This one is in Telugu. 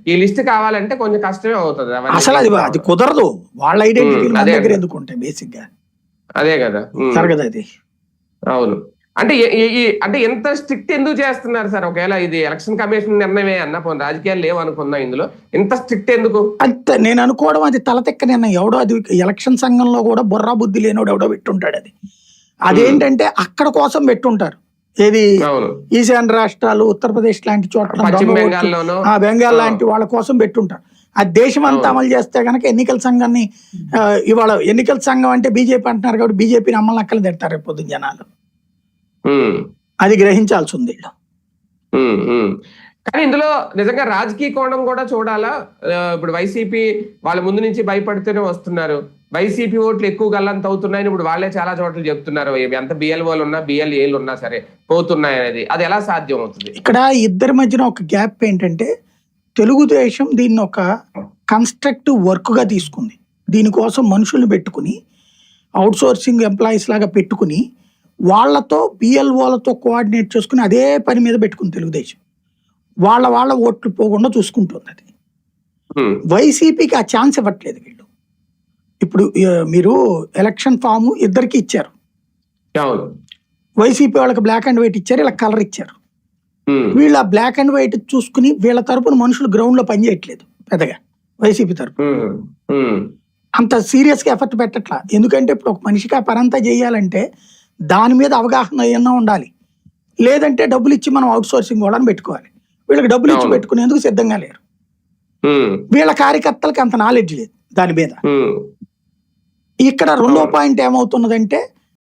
ఈ లిస్ట్ కావాలంటే కొంచెం కష్టమే అవుతుంది. అసలు అది కుదరదు. వాళ్ళ ఐడెంటిటీ మన దగ్గర ఎందుకు ఉంటాయి బేసిక్ గా. అదే కదా జరగదు అది. అవును. అంటే ఎంత స్ట్రిక్ట్ ఎందుకు చేస్తున్నారు సార్? ఒకవేళ ఇది ఎలక్షన్ కమిషన్ నిర్ణయమే అన్న, పోనీ రాజకీయాలు లేవు అనుకున్నా, ఇందులో ఇంత స్ట్రిక్ట్ ఎందుకు? అంతే నేను అనుకోవడం. అది తలతెక్క నిర్ణయం. ఎవడో అది ఎలక్షన్ సంఘంలో కూడా బుర్రా బుద్ధి లేనోడు ఎవడో పెట్టుంటాడు. అదేంటంటే అక్కడ కోసం పెట్టుంటారు. ఏది ఈశాన్య రాష్ట్రాలు, ఉత్తరప్రదేశ్ లాంటి చోట్ల, బెంగాల్ లాంటి వాళ్ళ కోసం పెట్టుంటారు. ఆ దేశం అంతా అమలు చేస్తే కనుక ఎన్నికల సంఘాన్ని, ఇవాళ ఎన్నికల సంఘం అంటే బీజేపీ అంటున్నారు కాబట్టి బీజేపీని అమ్మలు నక్కలు తిడతారు రేపు పొద్దున్న జనాలు. అది గ్రహించాల్సి ఉంది. కానీ ఇందులో నిజంగా రాజకీయ కోణం కూడా చూడాలా? ఇప్పుడు వైసీపీ వాళ్ళ ముందు నుంచి భయపడుతూనే వస్తున్నారు. వైసీపీ ఓట్లు ఎక్కువ గల్లంత అవుతున్నాయని ఇప్పుడు వాళ్ళే చాలా చోట్ల చెప్తున్నారు. ఎంత బిఎల్ఓలు ఉన్నా, బిఎల్ఏలు ఉన్నా సరే పోతున్నాయి అనేది. అది ఎలా సాధ్యం అవుతుంది? ఇక్కడ ఇద్దరి మధ్యన ఒక గ్యాప్ ఏంటంటే, తెలుగుదేశం దీన్ని ఒక కన్స్ట్రక్టివ్ వర్క్ గా తీసుకుంది. దీనికోసం మనుషుల్ని పెట్టుకుని, అవుట్ సోర్సింగ్ ఎంప్లాయీస్ లాగా పెట్టుకుని, వాళ్లతో బిఎల్ఓలతో కోఆర్డినేట్ చేసుకుని అదే పని మీద పెట్టుకుంది తెలుగుదేశం. వాళ్ళ ఓట్లు పోకుండా చూసుకుంటుంది అది. వైసీపీకి ఆ ఛాన్స్ ఇవ్వట్లేదు వీళ్ళు. ఇప్పుడు మీరు ఎలక్షన్ ఫామ్ ఇద్దరికి ఇచ్చారు. వైసీపీ వాళ్ళకి బ్లాక్ అండ్ వైట్ ఇచ్చారు, ఇలా కలర్ ఇచ్చారు. వీళ్ళు ఆ బ్లాక్ అండ్ వైట్ చూసుకుని వీళ్ళ తరపున మనుషులు గ్రౌండ్ లో పనిచేయట్లేదు పెద్దగా. వైసీపీ తరపున అంత సీరియస్ గా ఎఫర్ట్ పెట్టట్లా. ఎందుకంటే ఇప్పుడు ఒక మనిషికి ఆ పనంతా చేయాలంటే దాని మీద అవగాహన ఏమన్నా ఉండాలి. లేదంటే డబ్బులు ఇచ్చి మనం అవుట్ సోర్సింగ్ కూడా పెట్టుకోవాలి. వీళ్ళకి డబ్బులు ఇచ్చి పెట్టుకునేందుకు సిద్ధంగా లేరు. వీళ్ళ కార్యకర్తలకి అంత నాలెడ్జ్ లేదు దాని మీద. ఇక్కడ రెండో పాయింట్ ఏమవుతున్నదంటే,